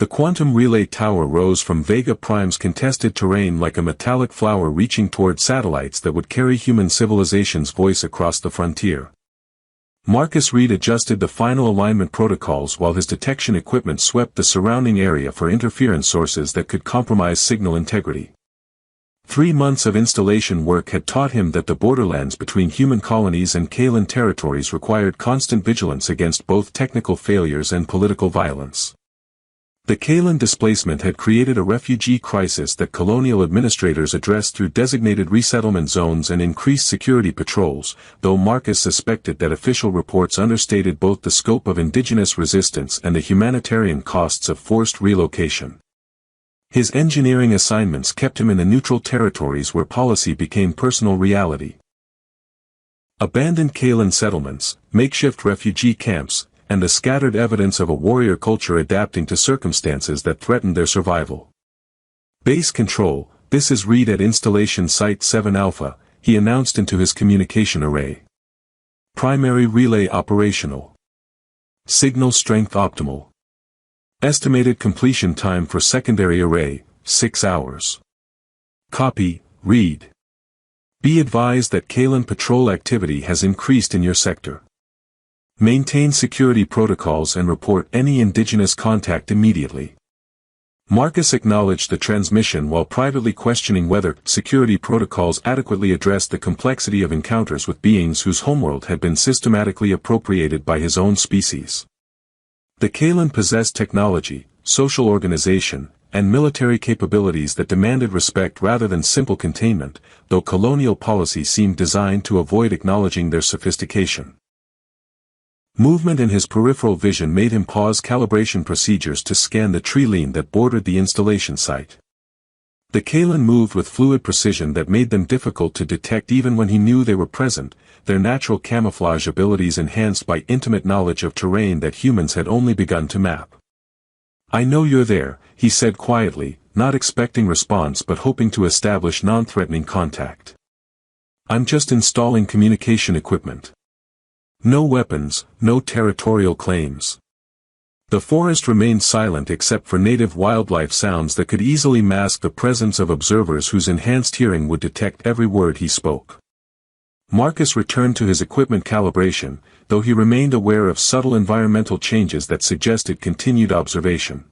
The quantum relay tower rose from Vega Prime's contested terrain like a metallic flower reaching toward satellites that would carry human civilization's voice across the frontier. Marcus Reed adjusted the final alignment protocols while his detection equipment swept the surrounding area for interference sources that could compromise signal integrity. 3 months of installation work had taught him that the borderlands between human colonies and Kalan territories required constant vigilance against both technical failures and political violence. The Kalan displacement had created a refugee crisis that colonial administrators addressed through designated resettlement zones and increased security patrols, though Marcus suspected that official reports understated both the scope of indigenous resistance and the humanitarian costs of forced relocation. His engineering assignments kept him in the neutral territories where policy became personal reality. Abandoned Kalan settlements, makeshift refugee camps, and the scattered evidence of a warrior culture adapting to circumstances that threatened their survival. Base control, this is Reed at Installation Site 7 Alpha, he announced into his communication array. Primary relay operational. Signal strength optimal. Estimated completion time for secondary array, 6 hours. Copy, Reed. Be advised that Kalan patrol activity has increased in your sector. Maintain security protocols and report any indigenous contact immediately. Marcus acknowledged the transmission while privately questioning whether security protocols adequately addressed the complexity of encounters with beings whose homeworld had been systematically appropriated by his own species. The Kalan possessed technology, social organization, and military capabilities that demanded respect rather than simple containment, though colonial policy seemed designed to avoid acknowledging their sophistication. Movement in his peripheral vision made him pause calibration procedures to scan the tree line that bordered the installation site. The Kalan moved with fluid precision that made them difficult to detect even when he knew they were present, their natural camouflage abilities enhanced by intimate knowledge of terrain that humans had only begun to map. "I know you're there," he said quietly, not expecting response but hoping to establish non-threatening contact. "I'm just installing communication equipment. No weapons, no territorial claims." The forest remained silent except for native wildlife sounds that could easily mask the presence of observers whose enhanced hearing would detect every word he spoke. Marcus returned to his equipment calibration, though he remained aware of subtle environmental changes that suggested continued observation.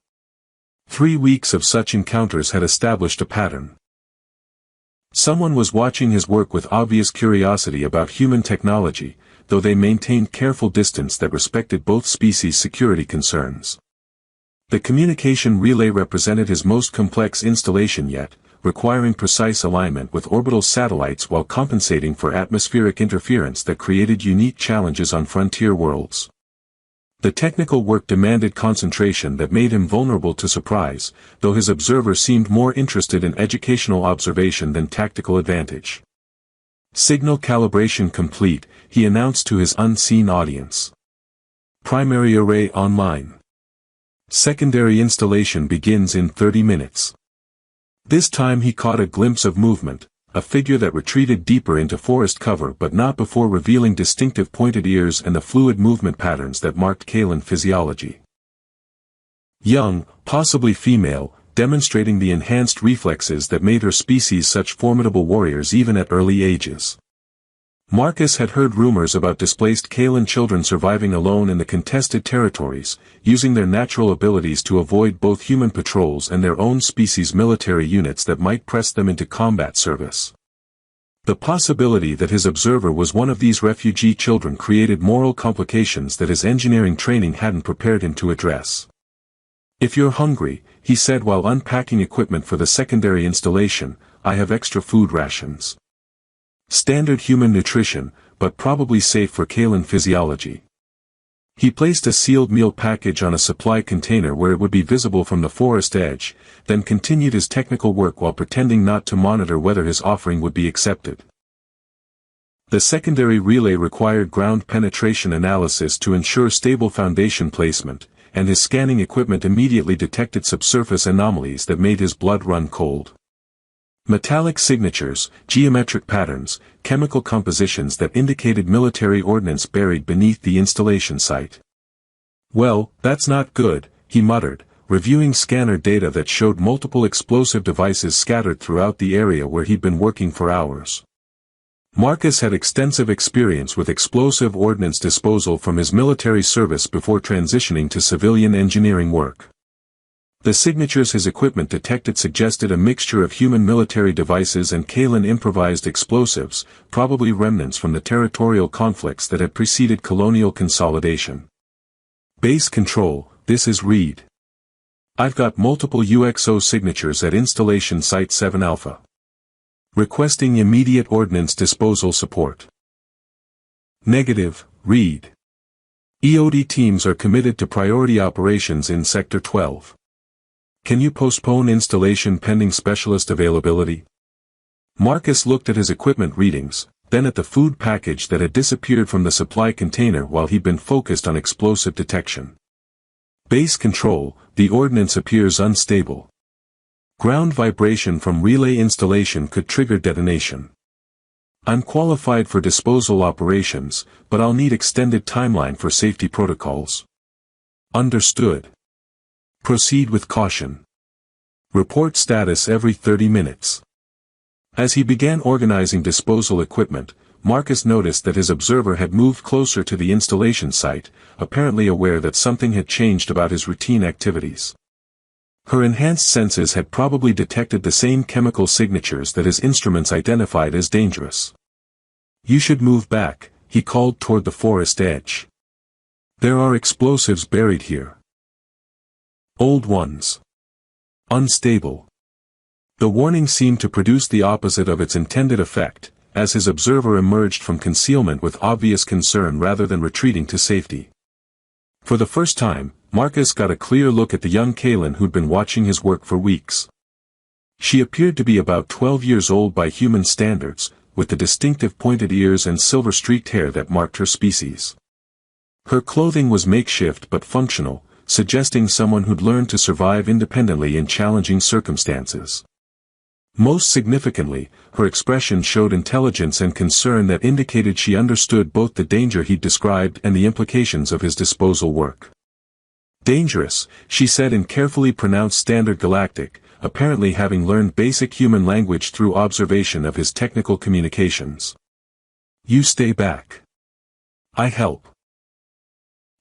3 weeks of such encounters had established a pattern. Someone was watching his work with obvious curiosity about human technology, though they maintained careful distance that respected both species' security concerns. The communication relay represented his most complex installation yet, requiring precise alignment with orbital satellites while compensating for atmospheric interference that created unique challenges on frontier worlds. The technical work demanded concentration that made him vulnerable to surprise, though his observer seemed more interested in educational observation than tactical advantage. "Signal calibration complete," he announced to his unseen audience. "Primary array online. Secondary installation begins in 30 minutes. This time he caught a glimpse of movement, a figure that retreated deeper into forest cover but not before revealing distinctive pointed ears and the fluid movement patterns that marked Kalan physiology. Young, possibly female, demonstrating the enhanced reflexes that made her species such formidable warriors even at early ages. Marcus had heard rumors about displaced Kalan children surviving alone in the contested territories, using their natural abilities to avoid both human patrols and their own species' military units that might press them into combat service. The possibility that his observer was one of these refugee children created moral complications that his engineering training hadn't prepared him to address. "If you're hungry," he said while unpacking equipment for the secondary installation, "I have extra food rations. Standard human nutrition, but probably safe for Kalan physiology." He placed a sealed meal package on a supply container where it would be visible from the forest edge, then continued his technical work while pretending not to monitor whether his offering would be accepted. The secondary relay required ground penetration analysis to ensure stable foundation placement, and his scanning equipment immediately detected subsurface anomalies that made his blood run cold. Metallic signatures, geometric patterns, chemical compositions that indicated military ordnance buried beneath the installation site. "Well, that's not good," he muttered, reviewing scanner data that showed multiple explosive devices scattered throughout the area where he'd been working for hours. Marcus had extensive experience with explosive ordnance disposal from his military service before transitioning to civilian engineering work. The signatures his equipment detected suggested a mixture of human military devices and Kalen improvised explosives, probably remnants from the territorial conflicts that had preceded colonial consolidation. Base Control, this is Reed. I've got multiple UXO signatures at Installation Site 7 Alpha. Requesting immediate ordnance disposal support. Negative, Reed. EOD teams are committed to priority operations in Sector 12. Can you postpone installation pending specialist availability? Marcus looked at his equipment readings, then at the food package that had disappeared from the supply container while he'd been focused on explosive detection. Base Control, the ordnance appears unstable. Ground vibration from relay installation could trigger detonation. I'm qualified for disposal operations, but I'll need extended timeline for safety protocols. Understood. Proceed with caution. Report status every 30 minutes. As he began organizing disposal equipment, Marcus noticed that his observer had moved closer to the installation site, apparently aware that something had changed about his routine activities. Her enhanced senses had probably detected the same chemical signatures that his instruments identified as dangerous. You should move back, he called toward the forest edge. There are explosives buried here. Old ones. Unstable. The warning seemed to produce the opposite of its intended effect, as his observer emerged from concealment with obvious concern rather than retreating to safety. For the first time, Marcus got a clear look at the young Kalen who'd been watching his work for weeks. She appeared to be about 12 years old by human standards, with the distinctive pointed ears and silver-streaked hair that marked her species. Her clothing was makeshift but functional, suggesting someone who'd learned to survive independently in challenging circumstances. Most significantly, her expression showed intelligence and concern that indicated she understood both the danger he'd described and the implications of his disposal work. Dangerous, she said in carefully pronounced Standard Galactic, apparently having learned basic human language through observation of his technical communications. You stay back. I help.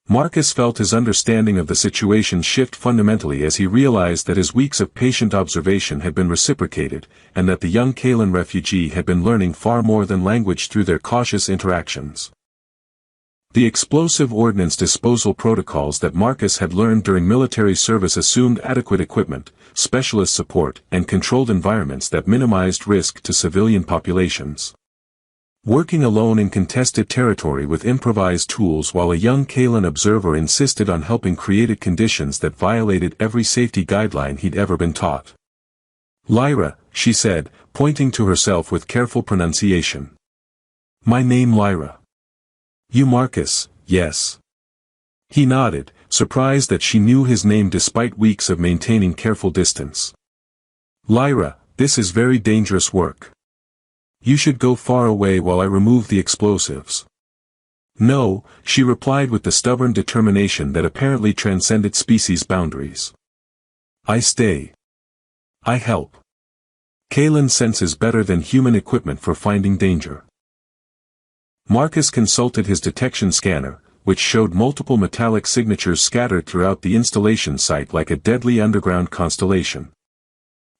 Marcus felt his understanding of the situation shift fundamentally as he realized that his weeks of patient observation had been reciprocated, and that the young Kalen refugee had been learning far more than language through their cautious interactions. The explosive ordnance disposal protocols that Marcus had learned during military service assumed adequate equipment, specialist support, and controlled environments that minimized risk to civilian populations. Working alone in contested territory with improvised tools while a young Kalen observer insisted on helping created conditions that violated every safety guideline he'd ever been taught. Lyra, she said, pointing to herself with careful pronunciation. My name Lyra. You Marcus, yes. He nodded, surprised that she knew his name despite weeks of maintaining careful distance. Lyra, this is very dangerous work. You should go far away while I remove the explosives. No, she replied with the stubborn determination that apparently transcended species boundaries. I stay. I help. Kalen senses better than human equipment for finding danger. Marcus consulted his detection scanner, which showed multiple metallic signatures scattered throughout the installation site like a deadly underground constellation.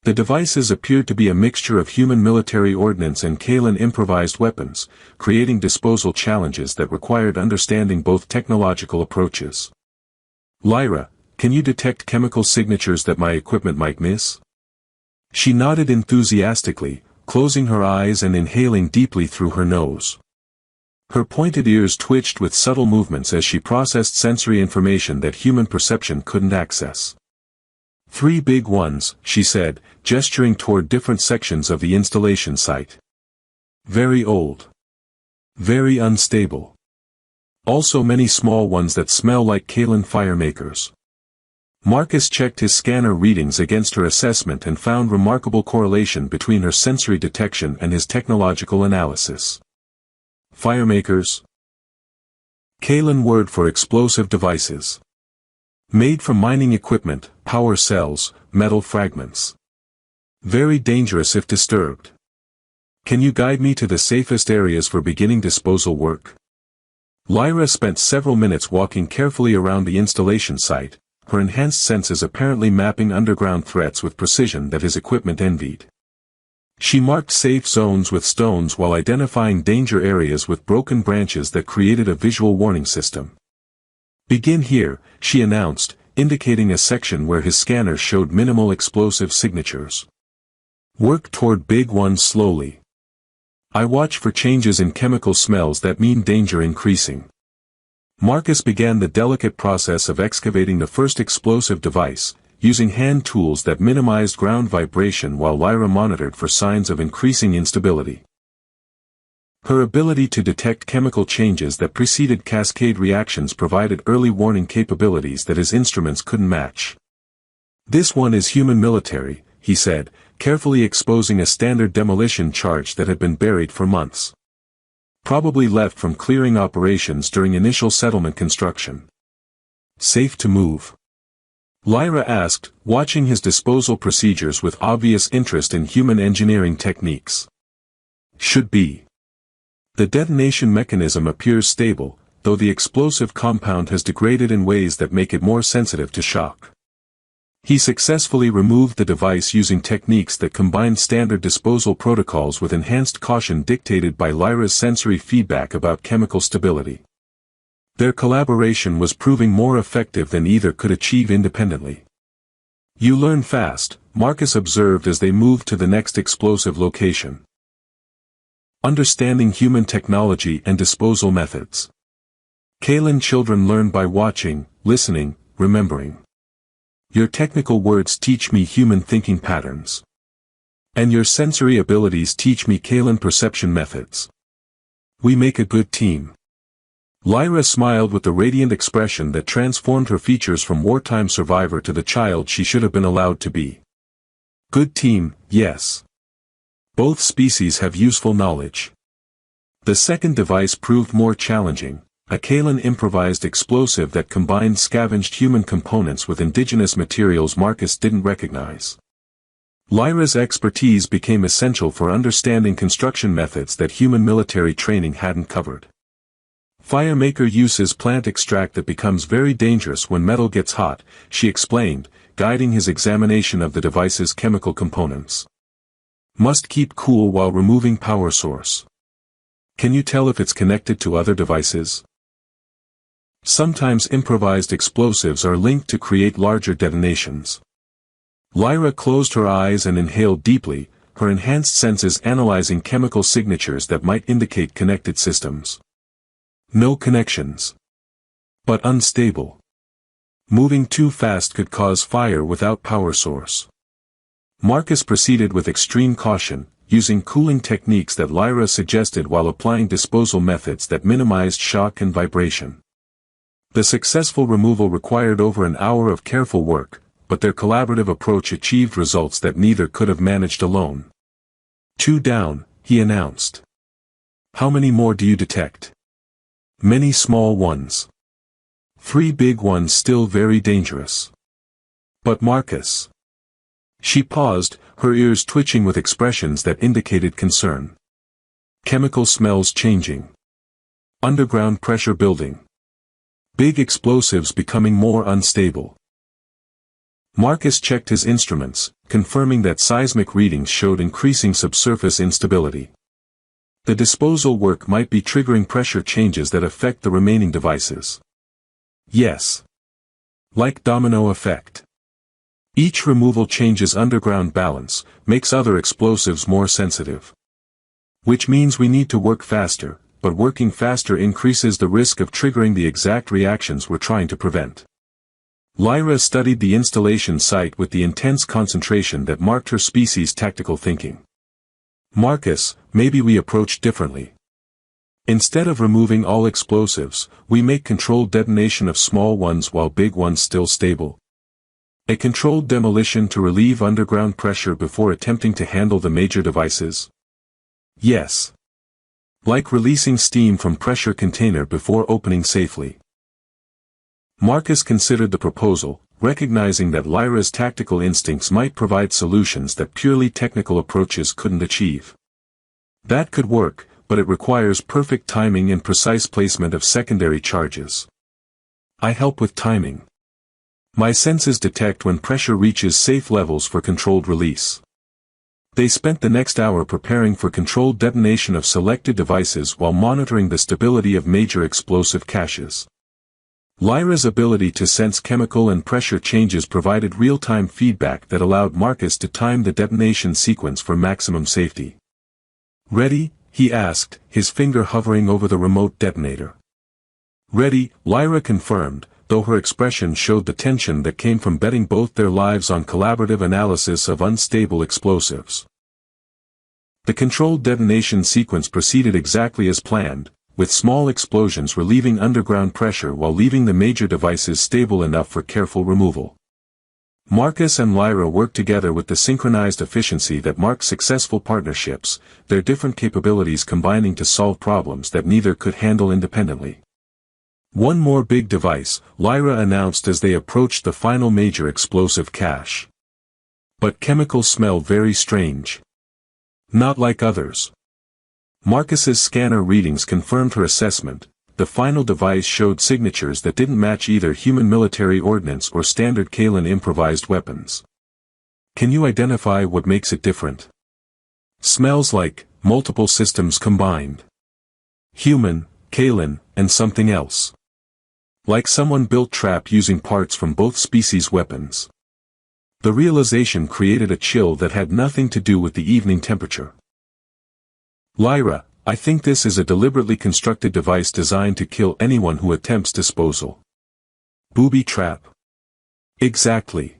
The devices appeared to be a mixture of human military ordnance and Kalen improvised weapons, creating disposal challenges that required understanding both technological approaches. Lyra, can you detect chemical signatures that my equipment might miss? She nodded enthusiastically, closing her eyes and inhaling deeply through her nose. Her pointed ears twitched with subtle movements as she processed sensory information that human perception couldn't access. 3 big ones, she said, gesturing toward different sections of the installation site. Very old. Very unstable. Also many small ones that smell like Kalen firemakers. Marcus checked his scanner readings against her assessment and found remarkable correlation between her sensory detection and his technological analysis. Firemakers. Kalen word for explosive devices. Made from mining equipment, power cells, metal fragments. Very dangerous if disturbed. Can you guide me to the safest areas for beginning disposal work? Lyra spent several minutes walking carefully around the installation site, her enhanced senses apparently mapping underground threats with precision that his equipment envied. She marked safe zones with stones while identifying danger areas with broken branches that created a visual warning system. Begin here, she announced, indicating a section where his scanner showed minimal explosive signatures. Work toward big ones slowly. I watch for changes in chemical smells that mean danger increasing. Marcus began the delicate process of excavating the first explosive device, using hand tools that minimized ground vibration while Lyra monitored for signs of increasing instability. Her ability to detect chemical changes that preceded cascade reactions provided early warning capabilities that his instruments couldn't match. This one is human military, he said, carefully exposing a standard demolition charge that had been buried for months. Probably left from clearing operations during initial settlement construction. Safe to move? Lyra asked, watching his disposal procedures with obvious interest in human engineering techniques. Should be. The detonation mechanism appears stable, though the explosive compound has degraded in ways that make it more sensitive to shock. He successfully removed the device using techniques that combined standard disposal protocols with enhanced caution dictated by Lyra's sensory feedback about chemical stability. Their collaboration was proving more effective than either could achieve independently. You learn fast, Marcus observed as they moved to the next explosive location. Understanding human technology and disposal methods. Kalen children learn by watching, listening, remembering. Your technical words teach me human thinking patterns. And your sensory abilities teach me Kalen perception methods. We make a good team. Lyra smiled with the radiant expression that transformed her features from wartime survivor to the child she should have been allowed to be. Good team, yes. Both species have useful knowledge. The second device proved more challenging, a Kalen improvised explosive that combined scavenged human components with indigenous materials Marcus didn't recognize. Lyra's expertise became essential for understanding construction methods that human military training hadn't covered. Firemaker uses plant extract that becomes very dangerous when metal gets hot, she explained, guiding his examination of the device's chemical components. Must keep cool while removing power source. Can you tell if it's connected to other devices? Sometimes improvised explosives are linked to create larger detonations. Lyra closed her eyes and inhaled deeply, her enhanced senses analyzing chemical signatures that might indicate connected systems. No connections. But unstable. Moving too fast could cause fire without power source. Marcus proceeded with extreme caution, using cooling techniques that Lyra suggested while applying disposal methods that minimized shock and vibration. The successful removal required over an hour of careful work, but their collaborative approach achieved results that neither could have managed alone. 2 down, he announced. How many more do you detect? Many small ones. 3 big ones still very dangerous. But Marcus. She paused, her ears twitching with expressions that indicated concern. Chemical smells changing. Underground pressure building. Big explosives becoming more unstable. Marcus checked his instruments, confirming that seismic readings showed increasing subsurface instability. The disposal work might be triggering pressure changes that affect the remaining devices. Yes. Like domino effect. Each removal changes underground balance, makes other explosives more sensitive. Which means we need to work faster, but working faster increases the risk of triggering the exact reactions we're trying to prevent. Lyra studied the installation site with the intense concentration that marked her species' tactical thinking. Marcus, maybe we approach differently. Instead of removing all explosives, we make controlled detonation of small ones while big ones still stable. A controlled demolition to relieve underground pressure before attempting to handle the major devices? Yes. Like releasing steam from pressure container before opening safely. Marcus considered the proposal, recognizing that Lyra's tactical instincts might provide solutions that purely technical approaches couldn't achieve. That could work, but it requires perfect timing and precise placement of secondary charges. I help with timing. My senses detect when pressure reaches safe levels for controlled release. They spent the next hour preparing for controlled detonation of selected devices while monitoring the stability of major explosive caches. Lyra's ability to sense chemical and pressure changes provided real-time feedback that allowed Marcus to time the detonation sequence for maximum safety. "Ready?" he asked, his finger hovering over the remote detonator. "Ready," Lyra confirmed, though her expression showed the tension that came from betting both their lives on collaborative analysis of unstable explosives. The controlled detonation sequence proceeded exactly as planned, with small explosions relieving underground pressure while leaving the major devices stable enough for careful removal. Marcus and Lyra worked together with the synchronized efficiency that marks successful partnerships, their different capabilities combining to solve problems that neither could handle independently. "One more big device," Lyra announced as they approached the final major explosive cache. "But chemicals smell very strange. Not like others." Marcus's scanner readings confirmed her assessment. The final device showed signatures that didn't match either human military ordnance or standard Kalan improvised weapons. "Can you identify what makes it different?" "Smells like multiple systems combined. Human, Kalan, and something else. Like someone built trap using parts from both species' weapons." The realization created a chill that had nothing to do with the evening temperature. "Lyra, I think this is a deliberately constructed device designed to kill anyone who attempts disposal." "Booby trap?" "Exactly.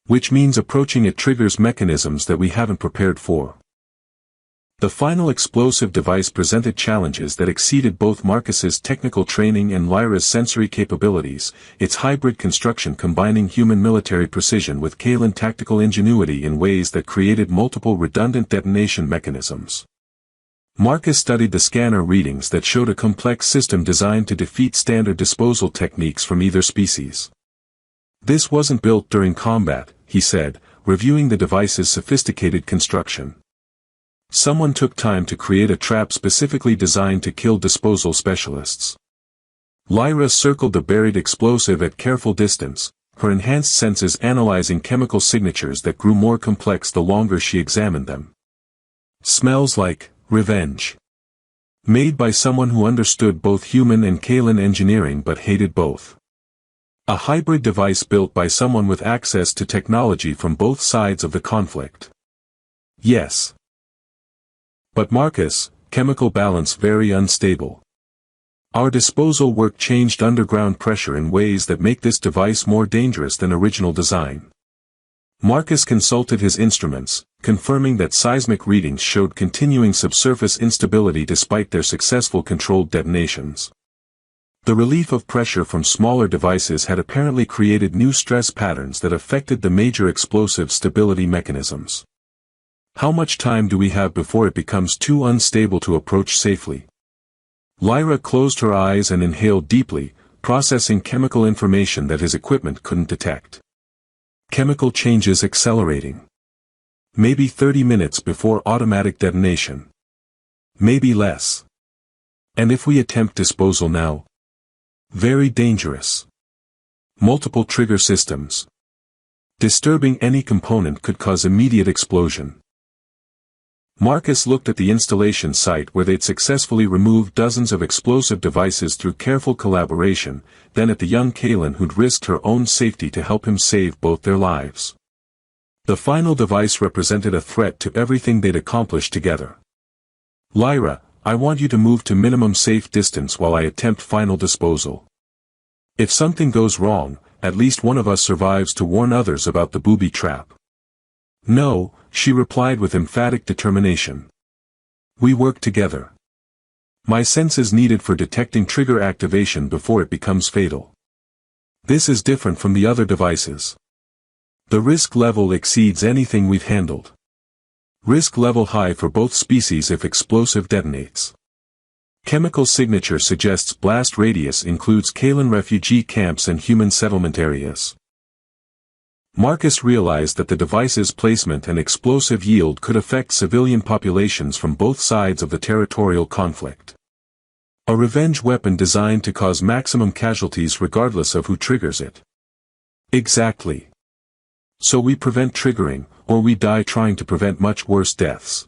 Which means approaching it triggers mechanisms that we haven't prepared for." The final explosive device presented challenges that exceeded both Marcus's technical training and Lyra's sensory capabilities, its hybrid construction combining human military precision with Kalan tactical ingenuity in ways that created multiple redundant detonation mechanisms. Marcus studied the scanner readings that showed a complex system designed to defeat standard disposal techniques from either species. "This wasn't built during combat," he said, reviewing the device's sophisticated construction. "Someone took time to create a trap specifically designed to kill disposal specialists." Lyra circled the buried explosive at careful distance, her enhanced senses analyzing chemical signatures that grew more complex the longer she examined them. "Smells like revenge. Made by someone who understood both human and Kalan engineering but hated both. A hybrid device built by someone with access to technology from both sides of the conflict." "Yes. But Marcus, chemical balance very unstable. Our disposal work changed underground pressure in ways that make this device more dangerous than original design." Marcus consulted his instruments, confirming that seismic readings showed continuing subsurface instability despite their successful controlled detonations. The relief of pressure from smaller devices had apparently created new stress patterns that affected the major explosive stability mechanisms. "How much time do we have before it becomes too unstable to approach safely?" Lyra closed her eyes and inhaled deeply, processing chemical information that his equipment couldn't detect. "Chemical changes accelerating. Maybe 30 minutes before automatic detonation. Maybe less. And if we attempt disposal now? Very dangerous. Multiple trigger systems. Disturbing any component could cause immediate explosion." Marcus looked at the installation site where they'd successfully removed dozens of explosive devices through careful collaboration, then at the young Kalan who'd risked her own safety to help him save both their lives. The final device represented a threat to everything they'd accomplished together. "Lyra, I want you to move to minimum safe distance while I attempt final disposal. If something goes wrong, at least one of us survives to warn others about the booby trap." "No," she replied with emphatic determination. "We work together. My sense is needed for detecting trigger activation before it becomes fatal. This is different from the other devices. The risk level exceeds anything we've handled. Risk level high for both species if explosive detonates. Chemical signature suggests blast radius includes Kalan refugee camps and human settlement areas. Marcus realized that the device's placement and explosive yield could affect civilian populations from both sides of the territorial conflict. A revenge weapon designed to cause maximum casualties regardless of who triggers it. Exactly. So we prevent triggering, or we die trying to prevent much worse deaths.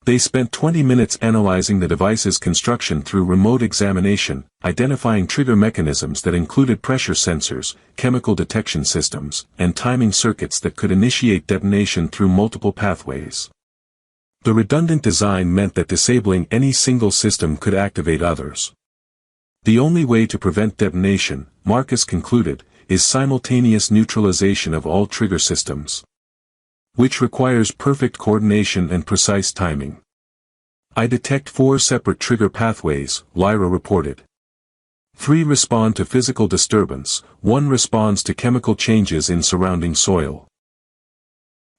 They spent 20 minutes analyzing the device's construction through remote examination, identifying trigger mechanisms that included pressure sensors, chemical detection systems, and timing circuits that could initiate detonation through multiple pathways. The redundant design meant that disabling any single system could activate others. The only way to prevent detonation, Marcus concluded, is simultaneous neutralization of all trigger systems, which requires perfect coordination and precise timing. I detect 4 separate trigger pathways, Lyra reported. 3 respond to physical disturbance, 1 responds to chemical changes in surrounding soil.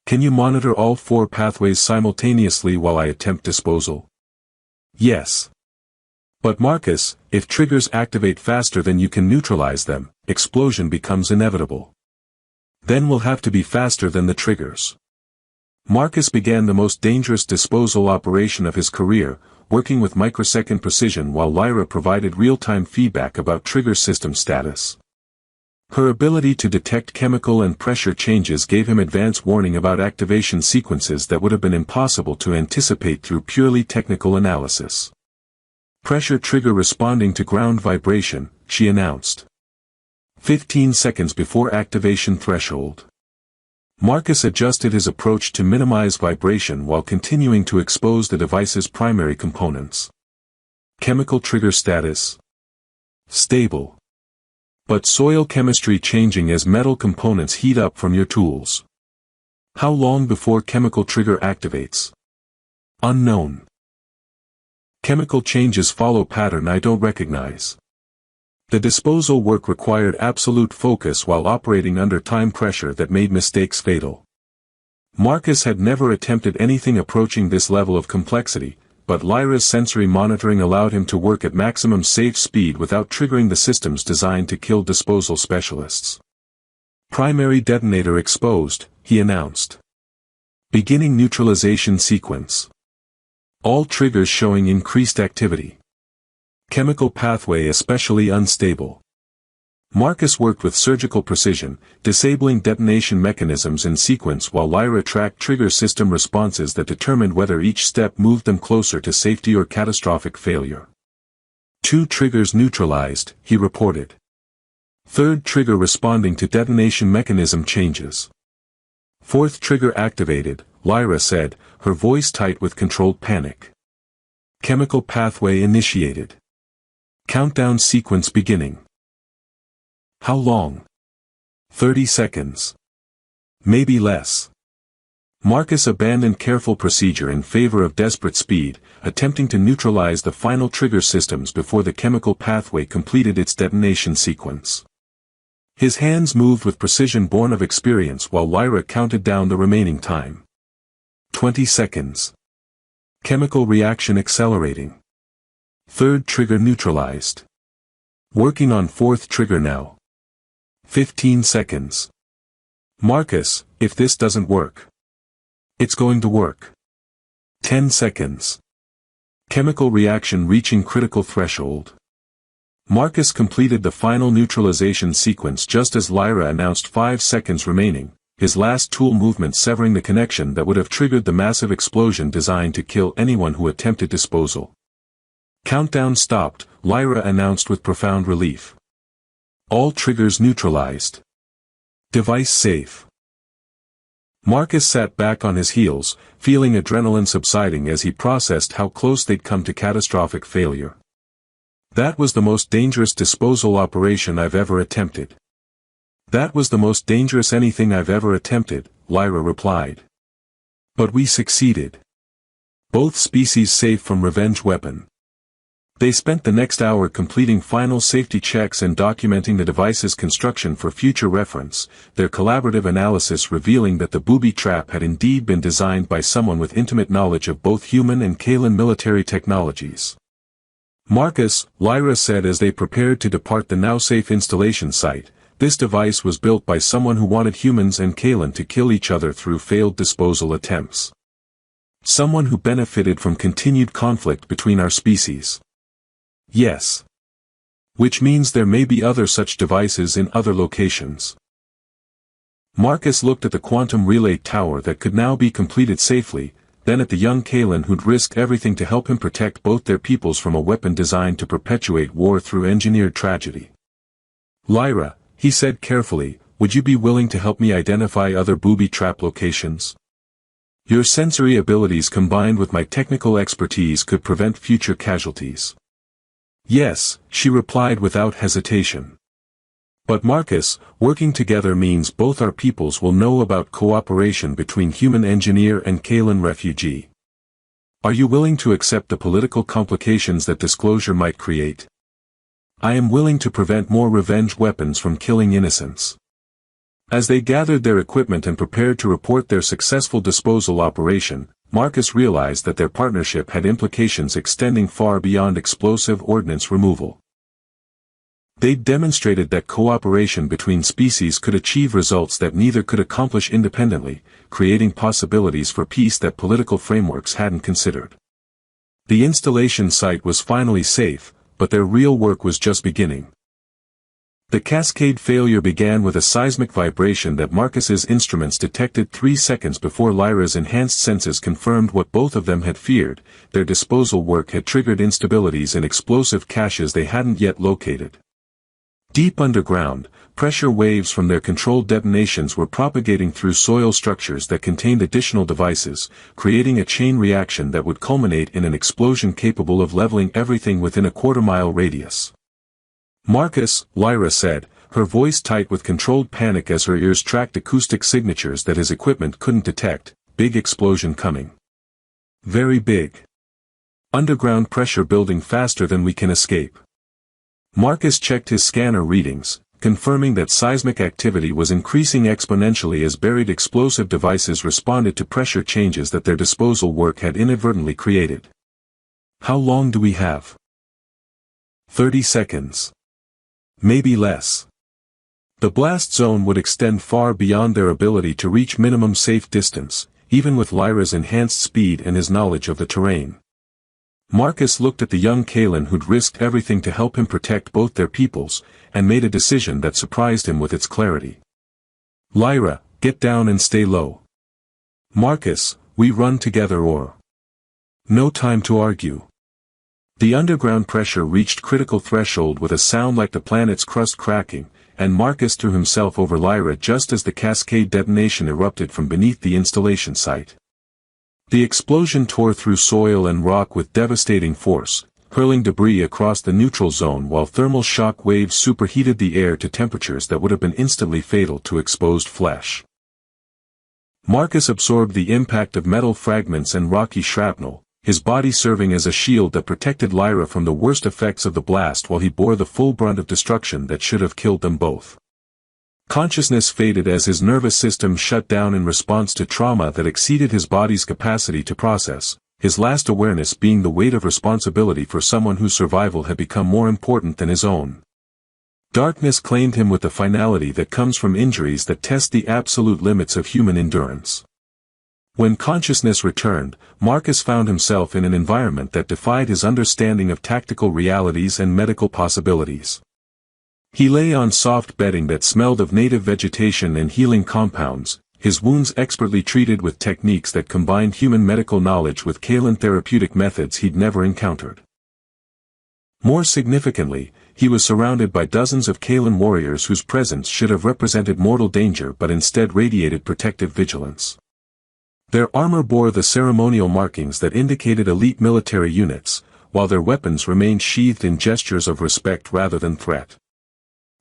Can you monitor all 4 pathways simultaneously while I attempt disposal? Yes. But Marcus, if triggers activate faster than you can neutralize them, explosion becomes inevitable. Then we'll have to be faster than the triggers. Marcus began the most dangerous disposal operation of his career, working with microsecond precision while Lyra provided real-time feedback about trigger system status. Her ability to detect chemical and pressure changes gave him advance warning about activation sequences that would have been impossible to anticipate through purely technical analysis. Pressure trigger responding to ground vibration, she announced. 15 seconds before activation threshold. Marcus adjusted his approach to minimize vibration while continuing to expose the device's primary components. Chemical trigger status. Stable. But soil chemistry changing as metal components heat up from your tools. How long before chemical trigger activates? Unknown. Chemical changes follow pattern I don't recognize. The disposal work required absolute focus while operating under time pressure that made mistakes fatal. Marcus had never attempted anything approaching this level of complexity, but Lyra's sensory monitoring allowed him to work at maximum safe speed without triggering the systems designed to kill disposal specialists. Primary detonator exposed, he announced. Beginning neutralization sequence. All triggers showing increased activity. Chemical pathway especially unstable. Marcus worked with surgical precision, disabling detonation mechanisms in sequence while Lyra tracked trigger system responses that determined whether each step moved them closer to safety or catastrophic failure. 2 triggers neutralized, he reported. 3rd trigger responding to detonation mechanism changes. 4th trigger activated, Lyra said, her voice tight with controlled panic. Chemical pathway initiated. Countdown sequence beginning. How long? 30 seconds. Maybe less. Marcus abandoned careful procedure in favor of desperate speed, attempting to neutralize the final trigger systems before the chemical pathway completed its detonation sequence. His hands moved with precision born of experience while Lyra counted down the remaining time. 20 seconds. Chemical reaction accelerating. 3rd trigger neutralized. Working on 4th trigger now. 15 seconds. Marcus, if this doesn't work. It's going to work. 10 seconds. Chemical reaction reaching critical threshold. Marcus completed the final neutralization sequence just as Lyra announced 5 seconds remaining, his last tool movement severing the connection that would have triggered the massive explosion designed to kill anyone who attempted disposal. Countdown stopped, Lyra announced with profound relief. All triggers neutralized. Device safe. Marcus sat back on his heels, feeling adrenaline subsiding as he processed how close they'd come to catastrophic failure. That was the most dangerous disposal operation I've ever attempted. That was the most dangerous anything I've ever attempted, Lyra replied. But we succeeded. Both species safe from revenge weapon. They spent the next hour completing final safety checks and documenting the device's construction for future reference, their collaborative analysis revealing that the booby trap had indeed been designed by someone with intimate knowledge of both human and Kalan military technologies. Marcus, Lyra said as they prepared to depart the now-safe installation site, this device was built by someone who wanted humans and Kalen to kill each other through failed disposal attempts. Someone who benefited from continued conflict between our species. Yes. Which means there may be other such devices in other locations. Marcus looked at the quantum relay tower that could now be completed safely, then at the young Kalen who'd risked everything to help him protect both their peoples from a weapon designed to perpetuate war through engineered tragedy. Lyra, he said carefully, would you be willing to help me identify other booby trap locations? Your sensory abilities combined with my technical expertise could prevent future casualties. Yes, she replied without hesitation. But Marcus, working together means both our peoples will know about cooperation between human engineer and Kalen refugee. Are you willing to accept the political complications that disclosure might create? I am willing to prevent more revenge weapons from killing innocents. As they gathered their equipment and prepared to report their successful disposal operation, Marcus realized that their partnership had implications extending far beyond explosive ordnance removal. They'd demonstrated that cooperation between species could achieve results that neither could accomplish independently, creating possibilities for peace that political frameworks hadn't considered. The installation site was finally safe, but their real work was just beginning. The cascade failure began with a seismic vibration that Marcus's instruments detected 3 seconds before Lyra's enhanced senses confirmed what both of them had feared. Their disposal work had triggered instabilities in explosive caches they hadn't yet located. Deep underground, pressure waves from their controlled detonations were propagating through soil structures that contained additional devices, creating a chain reaction that would culminate in an explosion capable of leveling everything within a quarter-mile radius. Marcus, Lyra said, her voice tight with controlled panic as her ears tracked acoustic signatures that his equipment couldn't detect. Big explosion coming. Very big. Underground pressure building faster than we can escape. Marcus checked his scanner readings, confirming that seismic activity was increasing exponentially as buried explosive devices responded to pressure changes that their disposal work had inadvertently created. How long do we have? 30 seconds. Maybe less. The blast zone would extend far beyond their ability to reach minimum safe distance, even with Lyra's enhanced speed and his knowledge of the terrain. Marcus looked at the young Kalen who'd risked everything to help him protect both their peoples, and made a decision that surprised him with its clarity. Lyra, get down and stay low. Marcus, we run together or... No time to argue. The underground pressure reached critical threshold with a sound like the planet's crust cracking, and Marcus threw himself over Lyra just as the cascade detonation erupted from beneath the installation site. The explosion tore through soil and rock with devastating force, hurling debris across the neutral zone while thermal shock waves superheated the air to temperatures that would have been instantly fatal to exposed flesh. Marcus absorbed the impact of metal fragments and rocky shrapnel, his body serving as a shield that protected Lyra from the worst effects of the blast while he bore the full brunt of destruction that should have killed them both. Consciousness faded as his nervous system shut down in response to trauma that exceeded his body's capacity to process, his last awareness being the weight of responsibility for someone whose survival had become more important than his own. Darkness claimed him with the finality that comes from injuries that test the absolute limits of human endurance. When consciousness returned, Marcus found himself in an environment that defied his understanding of tactical realities and medical possibilities. He lay on soft bedding that smelled of native vegetation and healing compounds, his wounds expertly treated with techniques that combined human medical knowledge with Kalen therapeutic methods he'd never encountered. More significantly, he was surrounded by dozens of Kalen warriors whose presence should have represented mortal danger but instead radiated protective vigilance. Their armor bore the ceremonial markings that indicated elite military units, while their weapons remained sheathed in gestures of respect rather than threat.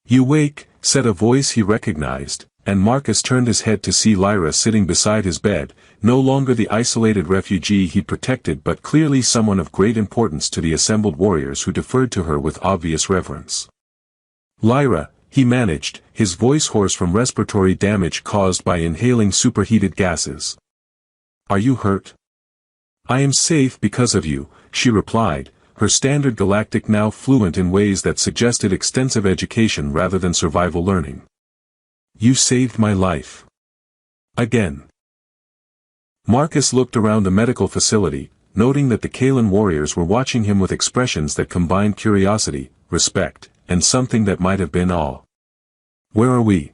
"You wake," said a voice he recognized, and Marcus turned his head to see Lyra sitting beside his bed, no longer the isolated refugee he'd protected but clearly someone of great importance to the assembled warriors who deferred to her with obvious reverence. "Lyra," he managed, his voice hoarse from respiratory damage caused by inhaling superheated gases. "Are you hurt?" "I am safe because of you," she replied, her standard Galactic now fluent in ways that suggested extensive education rather than survival learning. "You saved my life." Again. Marcus looked around the medical facility, noting that the Kalan warriors were watching him with expressions that combined curiosity, respect, and something that might have been awe. "Where are we?"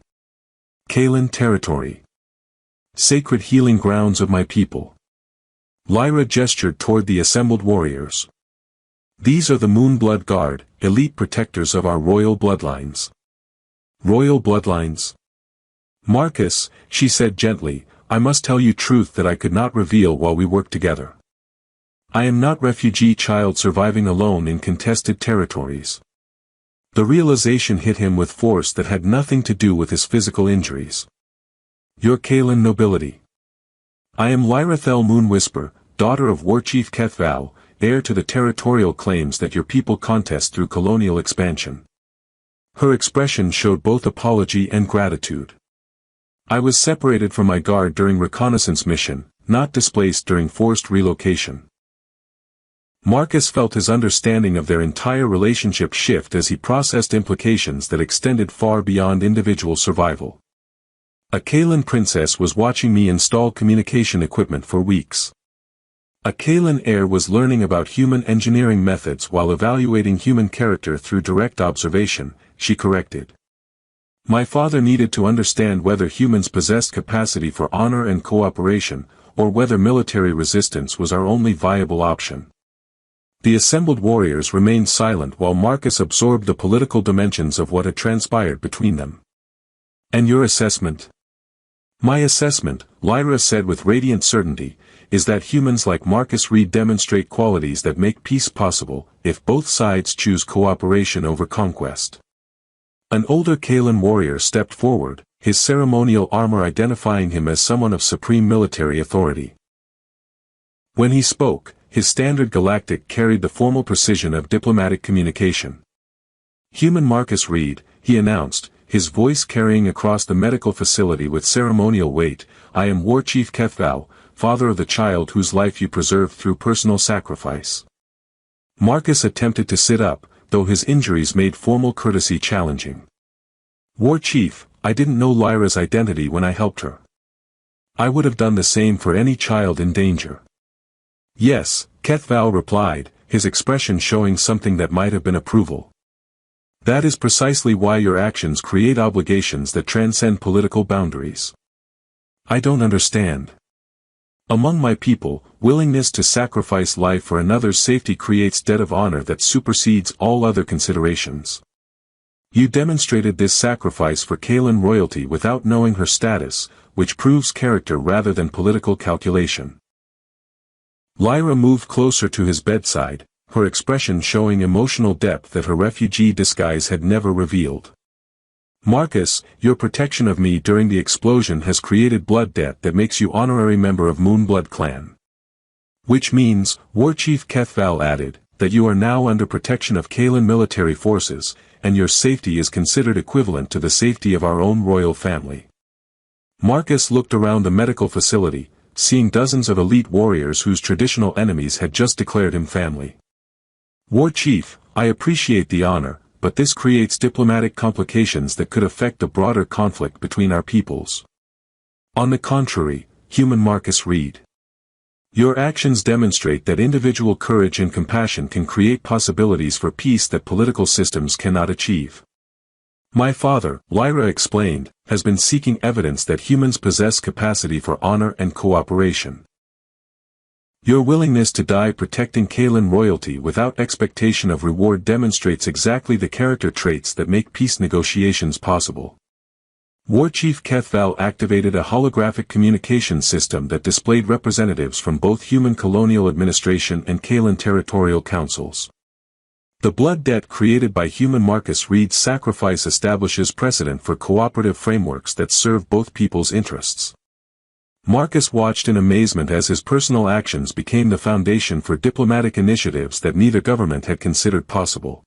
"Kalan territory. Sacred healing grounds of my people." Lyra gestured toward the assembled warriors. "These are the Moonblood Guard, elite protectors of our royal bloodlines." "Royal bloodlines?" "Marcus," she said gently, "I must tell you truth that I could not reveal while we worked together. I am not refugee child surviving alone in contested territories." The realization hit him with force that had nothing to do with his physical injuries. "Your Kalan nobility. I am Lyrathel Moonwhisper, daughter of Warchief Kethval, heir to the territorial claims that your people contest through colonial expansion." Her expression showed both apology and gratitude. "I was separated from my guard during reconnaissance mission, not displaced during forced relocation." Marcus felt his understanding of their entire relationship shift as he processed implications that extended far beyond individual survival. "A Kalan princess was watching me install communication equipment for weeks. A Kalan heir was learning about human engineering methods while evaluating human character through direct observation," she corrected. "My father needed to understand whether humans possessed capacity for honor and cooperation, or whether military resistance was our only viable option." The assembled warriors remained silent while Marcus absorbed the political dimensions of what had transpired between them. "And your assessment?" "My assessment," Lyra said with radiant certainty, "is that humans like Marcus Reed demonstrate qualities that make peace possible, if both sides choose cooperation over conquest." An older Kalan warrior stepped forward, his ceremonial armor identifying him as someone of supreme military authority. When he spoke, his standard Galactic carried the formal precision of diplomatic communication. "Human Marcus Reed," he announced, his voice carrying across the medical facility with ceremonial weight, "I am Warchief Kethval, father of the child whose life you preserved through personal sacrifice." Marcus attempted to sit up, though his injuries made formal courtesy challenging. "War Chief, I didn't know Lyra's identity when I helped her. I would have done the same for any child in danger." "Yes," Kethval replied, his expression showing something that might have been approval. "That is precisely why your actions create obligations that transcend political boundaries." "I don't understand." "Among my people, willingness to sacrifice life for another's safety creates debt of honor that supersedes all other considerations. You demonstrated this sacrifice for Kalan royalty without knowing her status, which proves character rather than political calculation." Lyra moved closer to his bedside, her expression showing emotional depth that her refugee disguise had never revealed. "Marcus, your protection of me during the explosion has created blood debt that makes you honorary member of Moonblood clan. Which means," Warchief Kethval added, "that you are now under protection of Kalan military forces, and your safety is considered equivalent to the safety of our own royal family." Marcus looked around the medical facility, seeing dozens of elite warriors whose traditional enemies had just declared him family. "War Chief, I appreciate the honor, but this creates diplomatic complications that could affect the broader conflict between our peoples." "On the contrary, Human Marcus Reed. Your actions demonstrate that individual courage and compassion can create possibilities for peace that political systems cannot achieve. My father," Lyra explained, "has been seeking evidence that humans possess capacity for honor and cooperation. Your willingness to die protecting Kalan royalty without expectation of reward demonstrates exactly the character traits that make peace negotiations possible." Warchief Kethval activated a holographic communication system that displayed representatives from both human colonial administration and Kalan territorial councils. The blood debt created by Human Marcus Reed's sacrifice establishes precedent for cooperative frameworks that serve both people's interests. Marcus watched in amazement as his personal actions became the foundation for diplomatic initiatives that neither government had considered possible.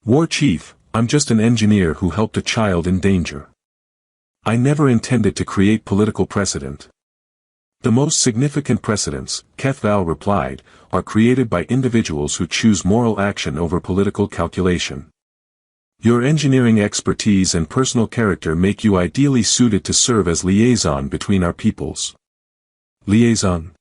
"War Chief, I'm just an engineer who helped a child in danger. I never intended to create political precedent." The most significant precedents, Kethval replied, are created by individuals who choose moral action over political calculation. Your engineering expertise and personal character make you ideally suited to serve as liaison between our peoples. Liaison.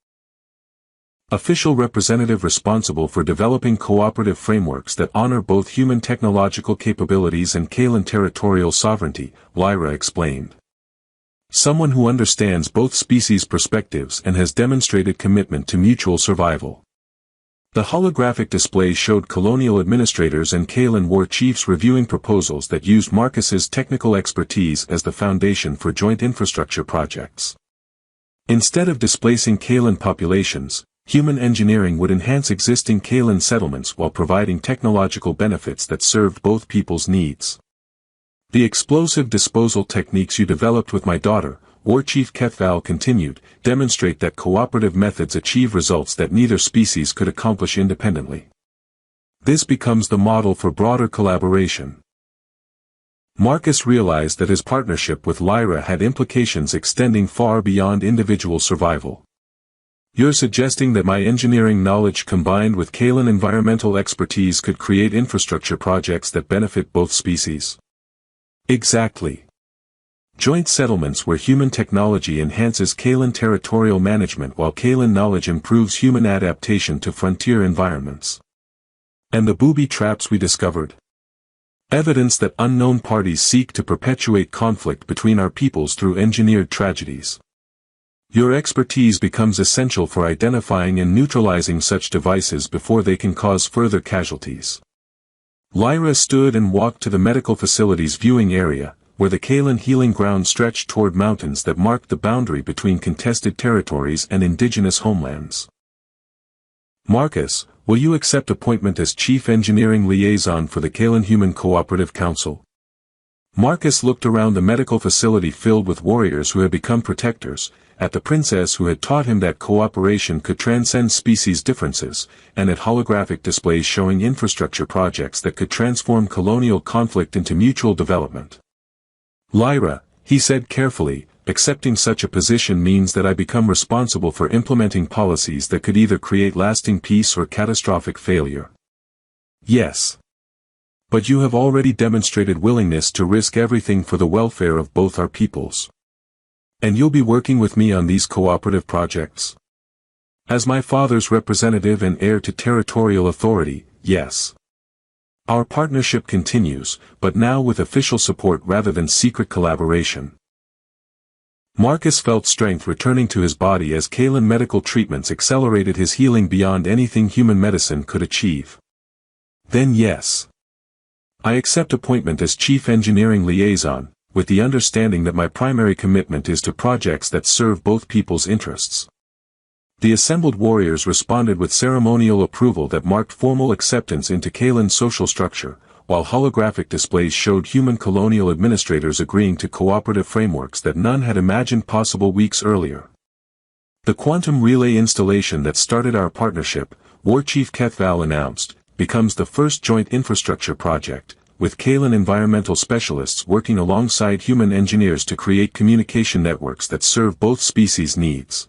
Official representative responsible for developing cooperative frameworks that honor both human technological capabilities and Kalan territorial sovereignty, Lyra explained. Someone who understands both species' perspectives and has demonstrated commitment to mutual survival. The holographic display showed colonial administrators and Kalan war chiefs reviewing proposals that used Marcus's technical expertise as the foundation for joint infrastructure projects. Instead of displacing Kalan populations, human engineering would enhance existing Kalan settlements while providing technological benefits that served both people's needs. The explosive disposal techniques you developed with my daughter, War Chief Kethval continued, demonstrate that cooperative methods achieve results that neither species could accomplish independently. This becomes the model for broader collaboration. Marcus realized that his partnership with Lyra had implications extending far beyond individual survival. You're suggesting that my engineering knowledge combined with Kalan environmental expertise could create infrastructure projects that benefit both species? Exactly. Joint settlements where human technology enhances Kalan territorial management while Kalan knowledge improves human adaptation to frontier environments. And the booby traps we discovered? Evidence that unknown parties seek to perpetuate conflict between our peoples through engineered tragedies. Your expertise becomes essential for identifying and neutralizing such devices before they can cause further casualties. Lyra stood and walked to the medical facility's viewing area, where the Kalan healing ground stretched toward mountains that marked the boundary between contested territories and indigenous homelands. Marcus, will you accept appointment as Chief Engineering Liaison for the Kalan Human Cooperative Council? Marcus looked around the medical facility filled with warriors who had become protectors, at the princess who had taught him that cooperation could transcend species differences, and at holographic displays showing infrastructure projects that could transform colonial conflict into mutual development. Lyra, he said carefully, accepting such a position means that I become responsible for implementing policies that could either create lasting peace or catastrophic failure. Yes. But you have already demonstrated willingness to risk everything for the welfare of both our peoples. And you'll be working with me on these cooperative projects? As my father's representative and heir to territorial authority, yes. Our partnership continues, but now with official support rather than secret collaboration. Marcus felt strength returning to his body as Kalan medical treatments accelerated his healing beyond anything human medicine could achieve. Then yes. I accept appointment as Chief Engineering Liaison, with the understanding that my primary commitment is to projects that serve both people's interests. The assembled warriors responded with ceremonial approval that marked formal acceptance into Kalan's social structure, while holographic displays showed human colonial administrators agreeing to cooperative frameworks that none had imagined possible weeks earlier. The quantum relay installation that started our partnership, War Chief Kethval announced, becomes the first joint infrastructure project, with Kalan environmental specialists working alongside human engineers to create communication networks that serve both species' needs.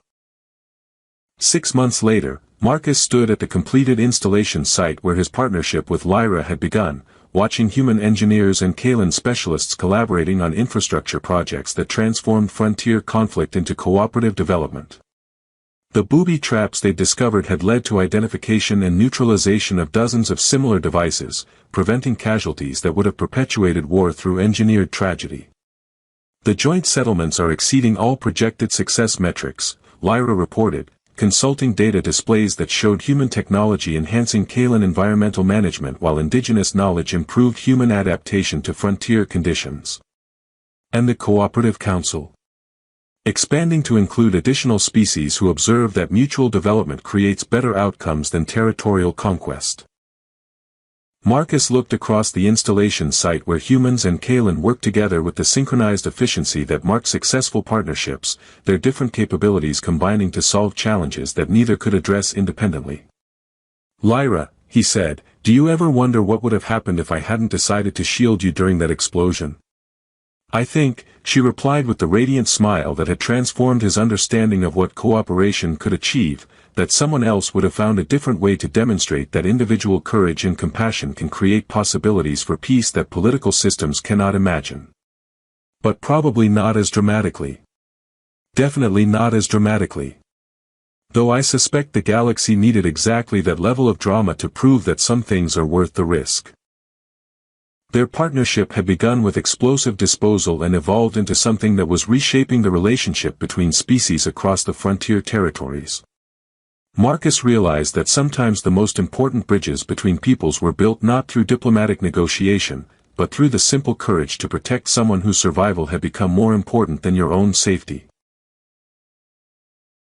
6 months later, Marcus stood at the completed installation site where his partnership with Lyra had begun, watching human engineers and Kalan specialists collaborating on infrastructure projects that transformed frontier conflict into cooperative development. The booby traps they discovered had led to identification and neutralization of dozens of similar devices, preventing casualties that would have perpetuated war through engineered tragedy. The joint settlements are exceeding all projected success metrics, Lyra reported. Consulting data displays that showed human technology enhancing Kalan environmental management while indigenous knowledge improved human adaptation to frontier conditions. And the Cooperative Council? Expanding to include additional species who observe that mutual development creates better outcomes than territorial conquest. Marcus looked across the installation site where humans and Kalan worked together with the synchronized efficiency that marked successful partnerships, their different capabilities combining to solve challenges that neither could address independently. Lyra, he said, do you ever wonder what would have happened if I hadn't decided to shield you during that explosion? I think, she replied with the radiant smile that had transformed his understanding of what cooperation could achieve, that someone else would have found a different way to demonstrate that individual courage and compassion can create possibilities for peace that political systems cannot imagine. But probably not as dramatically. Definitely not as dramatically. Though I suspect the galaxy needed exactly that level of drama to prove that some things are worth the risk. Their partnership had begun with explosive disposal and evolved into something that was reshaping the relationship between species across the frontier territories. Marcus realized that sometimes the most important bridges between peoples were built not through diplomatic negotiation, but through the simple courage to protect someone whose survival had become more important than your own safety.